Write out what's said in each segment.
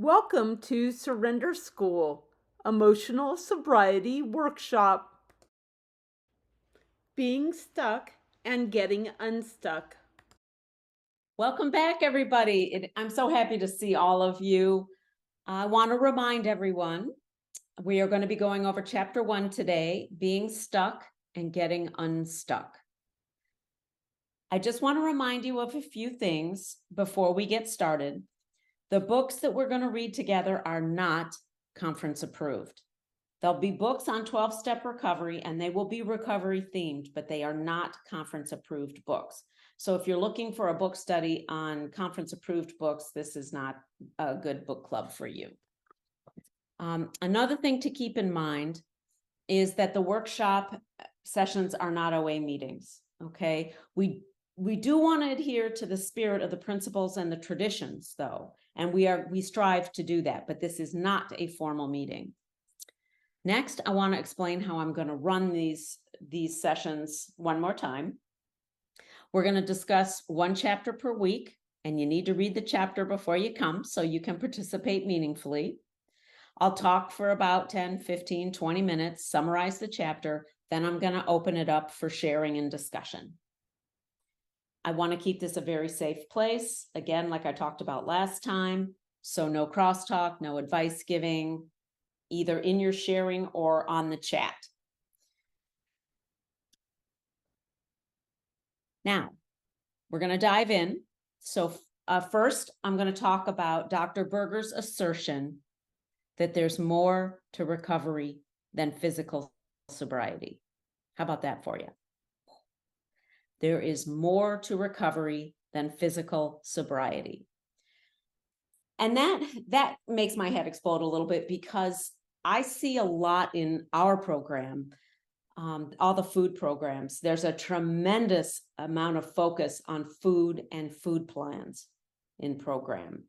Welcome to Surrender School, Emotional Sobriety Workshop. Being Stuck and Getting Unstuck. Welcome back, everybody. I'm so happy to see all of you. I want to remind everyone, we are going to be going over chapter 1 today, Being Stuck and Getting Unstuck. I just want to remind you of a few things before we get started. The books that we're going to read together are not conference approved. There'll be books on 12-step recovery, and they will be recovery themed, but they are not conference approved books. So if you're looking for a book study on conference approved books, this is not a good book club for you. Another thing to keep in mind is that the workshop sessions are not OA meetings. Okay, we do want to adhere to the spirit of the principles and the traditions, though, and we strive to do that, but this is not a formal meeting. Next, I want to explain how I'm going to run these sessions one more time. We're going to discuss one chapter per week, and you need to read the chapter before you come so you can participate meaningfully. I'll talk for about 10, 15, 20 minutes, summarize the chapter, then I'm going to open it up for sharing and discussion. I want to keep this a very safe place, again, like I talked about last time, so no crosstalk, no advice giving, either in your sharing or on the chat. Now, we're going to dive in. So first, I'm going to talk about Dr. Berger's assertion that there's more to recovery than physical sobriety. How about that for you? There is more to recovery than physical sobriety. And that makes my head explode a little bit, because I see a lot in our program, all the food programs. There's a tremendous amount of focus on food and food plans in program.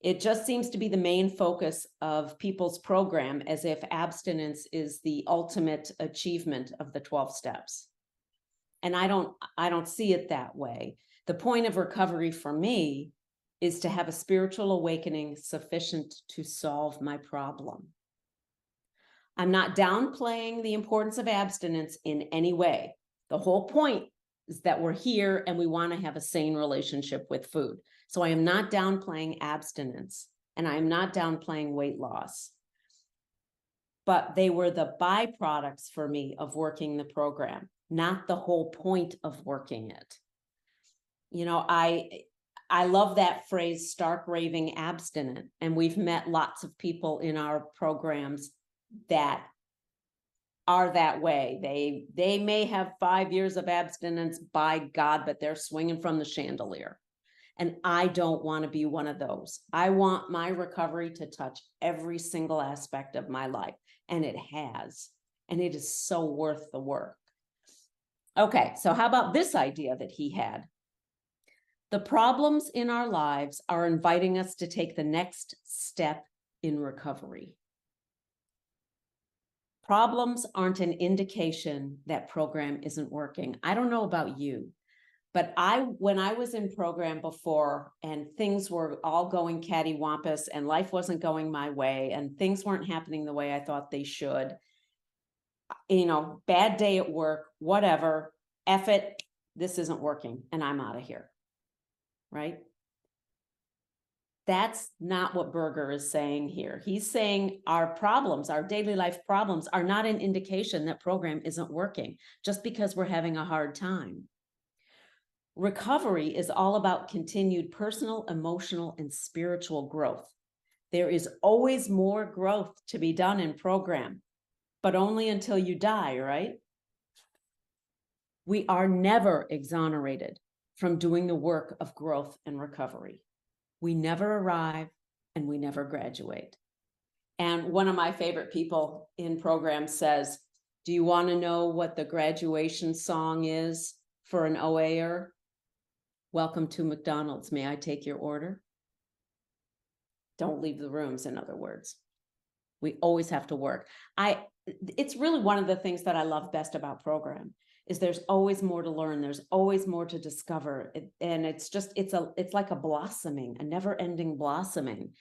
It just seems to be the main focus of people's program, as if abstinence is the ultimate achievement of the 12 steps. And I don't see it that way. The point of recovery for me is to have a spiritual awakening sufficient to solve my problem. I'm not downplaying the importance of abstinence in any way. The whole point is that we're here and we want to have a sane relationship with food. So I am not downplaying abstinence, and I am not downplaying weight loss. But they were the byproducts for me of working the program, not the whole point of working it. You know, I love that phrase, stark raving abstinent, and we've met lots of people in our programs that are that way. They may have 5 years of abstinence, by God, but they're swinging from the chandelier. And I don't want to be one of those. I want my recovery to touch every single aspect of my life, and it has, and it is so worth the work. Okay, so how about this idea that he had? The problems in our lives are inviting us to take the next step in recovery. Problems aren't an indication that program isn't working. I don't know about you, but when I was in program before and things were all going cattywampus and life wasn't going my way and things weren't happening the way I thought they should, you know, bad day at work, whatever, F it, this isn't working and I'm out of here, right? That's not what Berger is saying here. He's saying our problems, our daily life problems, are not an indication that program isn't working just because we're having a hard time. Recovery is all about continued personal, emotional, and spiritual growth. There is always more growth to be done in program, but only until you die, right? We are never exonerated from doing the work of growth and recovery. We never arrive and we never graduate. And one of my favorite people in program says, do you want to know what the graduation song is for an OAer? Welcome to McDonald's. May I take your order? Don't leave the rooms, in other words. We always have to work. It's really one of the things that I love best about program is there's always more to learn. There's always more to discover. And it's like a blossoming, a never ending blossoming.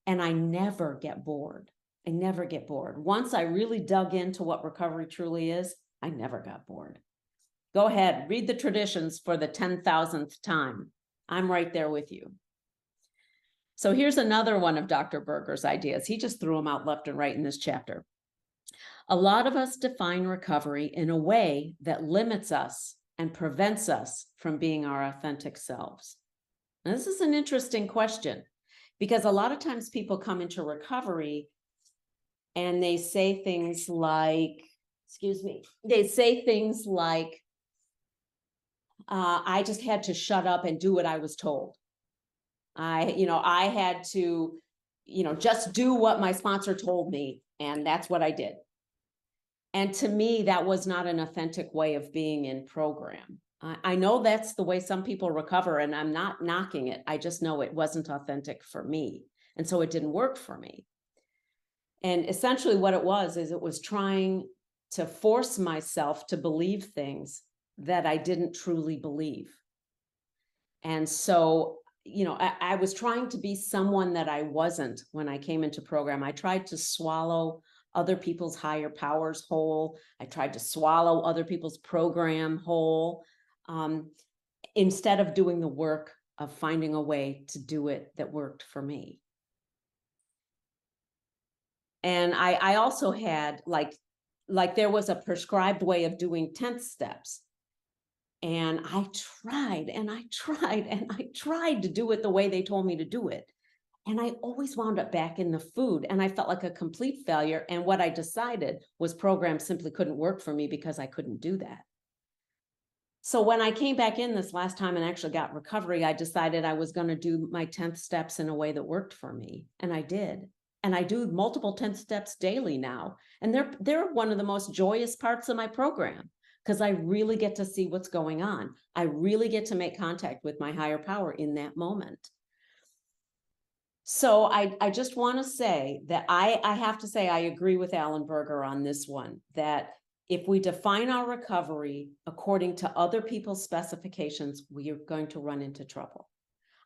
And I never get bored. I never get bored. Once I really dug into what recovery truly is, I never got bored. Go ahead, read the traditions for the 10,000th time. I'm right there with you. So here's another one of Dr. Berger's ideas. He just threw them out left and right in this chapter. A lot of us define recovery in a way that limits us and prevents us from being our authentic selves. Now, this is an interesting question because a lot of times people come into recovery and they say things like, I just had to shut up and do what I was told. I had to, just do what my sponsor told me, and that's what I did. And to me, that was not an authentic way of being in program. I know that's the way some people recover, and I'm not knocking it. I just know it wasn't authentic for me. And so it didn't work for me. And essentially what it was trying to force myself to believe things that I didn't truly believe. And so, I was trying to be someone that I wasn't when I came into program. I tried to swallow other people's higher powers whole. I tried to swallow other people's program whole, instead of doing the work of finding a way to do it that worked for me. And I also had like there was a prescribed way of doing 10th steps. And I tried and I tried and I tried to do it the way they told me to do it. And I always wound up back in the food, and I felt like a complete failure. And what I decided was programs simply couldn't work for me because I couldn't do that. So when I came back in this last time and actually got recovery, I decided I was going to do my 10th steps in a way that worked for me. And I did. And I do multiple 10th steps daily now. And they're one of the most joyous parts of my program, because I really get to see what's going on. I really get to make contact with my higher power in that moment. So I just want to say that I have to say I agree with Allen Berger on this one, that if we define our recovery according to other people's specifications, we are going to run into trouble.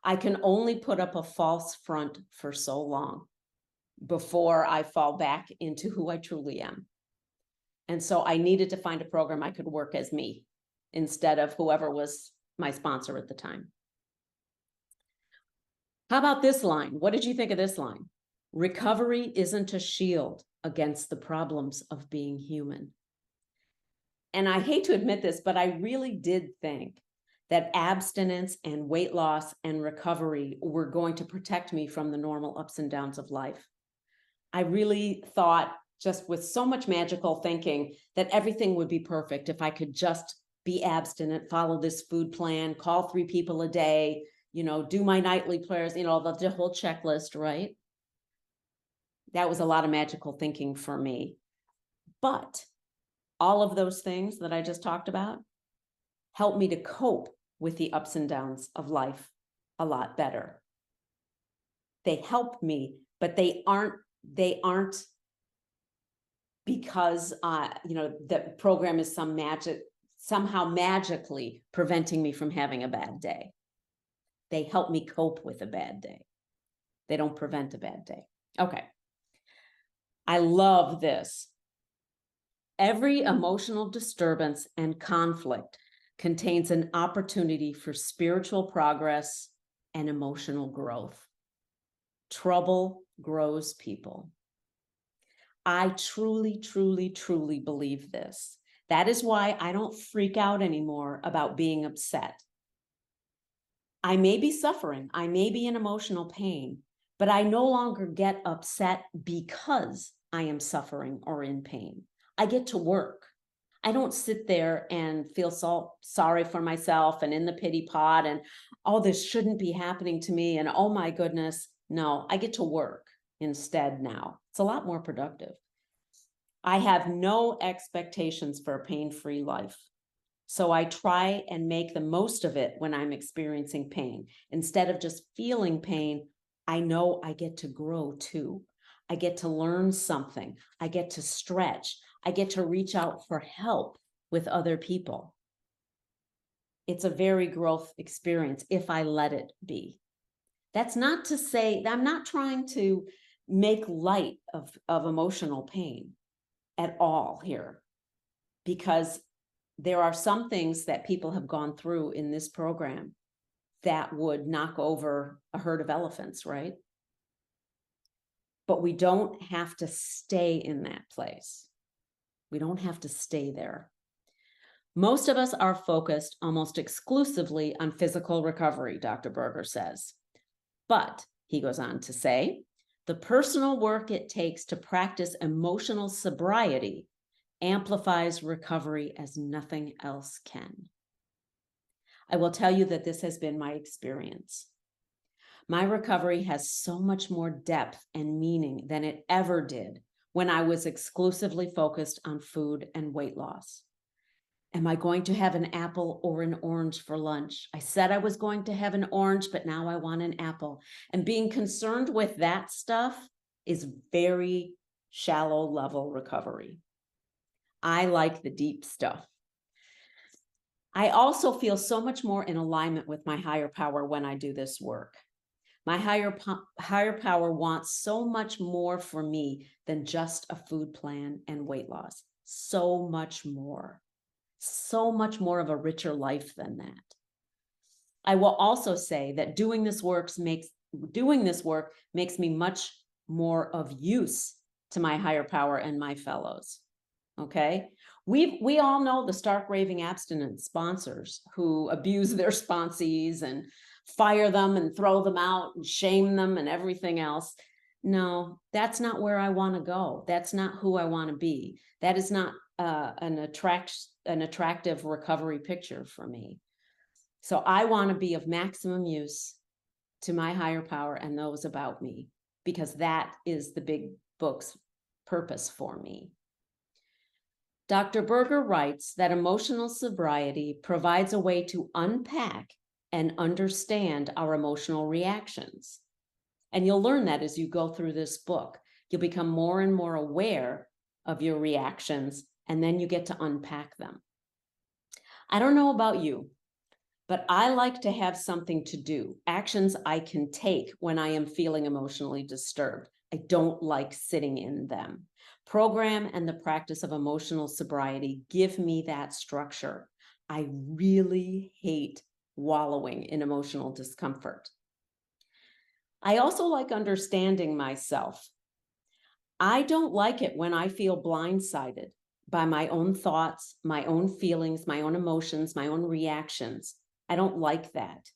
I can only put up a false front for so long before I fall back into who I truly am. And so I needed to find a program I could work as me instead of whoever was my sponsor at the time. How about this line? What did you think of this line? Recovery isn't a shield against the problems of being human. And I hate to admit this, but I really did think that abstinence and weight loss and recovery were going to protect me from the normal ups and downs of life. I really thought, just with so much magical thinking, that everything would be perfect if I could just be abstinent, follow this food plan, call 3 people a day, do my nightly prayers, the whole checklist, right? That was a lot of magical thinking for me. But all of those things that I just talked about helped me to cope with the ups and downs of life a lot better. They help me, but they aren't because the program is somehow magically preventing me from having a bad day. They help me cope with a bad day. They don't prevent a bad day. Okay. I love this. Every emotional disturbance and conflict contains an opportunity for spiritual progress and emotional growth. Trouble grows people. I truly, truly, truly believe this. That is why I don't freak out anymore about being upset. I may be suffering, I may be in emotional pain, but I no longer get upset because I am suffering or in pain. I get to work. I don't sit there and feel so sorry for myself and in the pity pot and, oh, this shouldn't be happening to me and, oh my goodness. No, I get to work instead now. It's a lot more productive. I have no expectations for a pain-free life. So I try and make the most of it when I'm experiencing pain. Instead of just feeling pain, I know I get to grow too. I get to learn something. I get to stretch. I get to reach out for help with other people. It's a very growth experience if I let it be. That's not to say I'm not trying to make light of emotional pain at all here, because there are some things that people have gone through in this program that would knock over a herd of elephants, right? But we don't have to stay in that place. We don't have to stay there. Most of us are focused almost exclusively on physical recovery, Dr. Berger says. But, he goes on to say, the personal work it takes to practice emotional sobriety amplifies recovery as nothing else can. I will tell you that this has been my experience. My recovery has so much more depth and meaning than it ever did when I was exclusively focused on food and weight loss. Am I going to have an apple or an orange for lunch? I said I was going to have an orange, but now I want an apple. And being concerned with that stuff is very shallow level recovery. I like the deep stuff. I also feel so much more in alignment with my higher power when I do this work. My higher power wants so much more for me than just a food plan and weight loss. So much more of a richer life than that. I will also say that doing this work makes me much more of use to my higher power and my fellows. Okay. We all know the stark raving abstinence sponsors who abuse their sponsees and fire them and throw them out and shame them and everything else. No, that's not where I want to go. That's not who I want to be. That is not an attractive recovery picture for me. So I want to be of maximum use to my higher power and those about me, because that is the big book's purpose for me. Dr. Berger writes that emotional sobriety provides a way to unpack and understand our emotional reactions. And you'll learn that as you go through this book. You'll become more and more aware of your reactions, and then you get to unpack them. I don't know about you, but I like to have something to do, actions I can take when I am feeling emotionally disturbed. I don't like sitting in them. Program and the practice of emotional sobriety give me that structure. I really hate wallowing in emotional discomfort. I also like understanding myself. I don't like it when I feel blindsided by my own thoughts, my own feelings, my own emotions, my own reactions. I don't like that.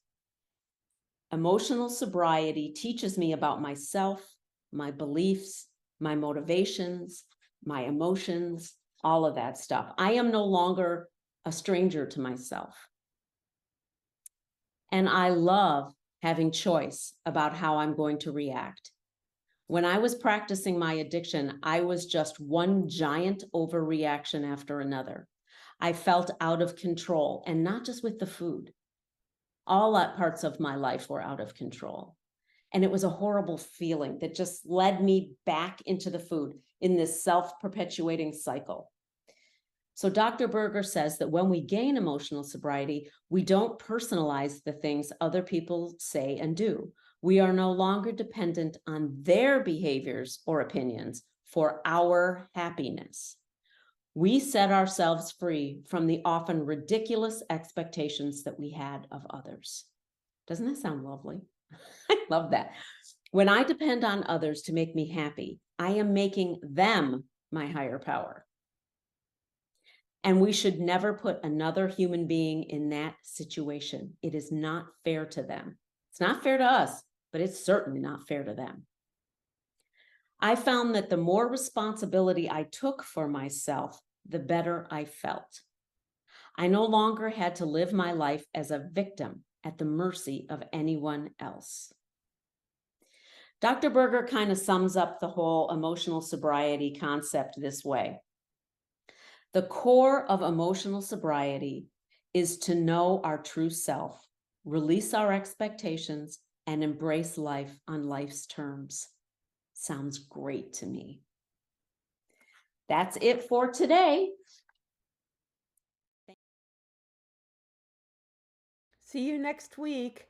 Emotional sobriety teaches me about myself, my beliefs, my motivations, my emotions, all of that stuff. I am no longer a stranger to myself. And I love having choice about how I'm going to react. When I was practicing my addiction, I was just one giant overreaction after another. I felt out of control, and not just with the food. All parts of my life were out of control. And it was a horrible feeling that just led me back into the food in this self-perpetuating cycle. So Dr. Berger says that when we gain emotional sobriety, we don't personalize the things other people say and do. We are no longer dependent on their behaviors or opinions for our happiness. We set ourselves free from the often ridiculous expectations that we had of others. Doesn't that sound lovely? I love that. When I depend on others to make me happy, I am making them my higher power. And we should never put another human being in that situation. It is not fair to them. It's not fair to us, but it's certainly not fair to them. I found that the more responsibility I took for myself, the better I felt. I no longer had to live my life as a victim at the mercy of anyone else. Dr. Berger kind of sums up the whole emotional sobriety concept this way. The core of emotional sobriety is to know our true self, release our expectations, and embrace life on life's terms. Sounds great to me. That's it for today. See you next week.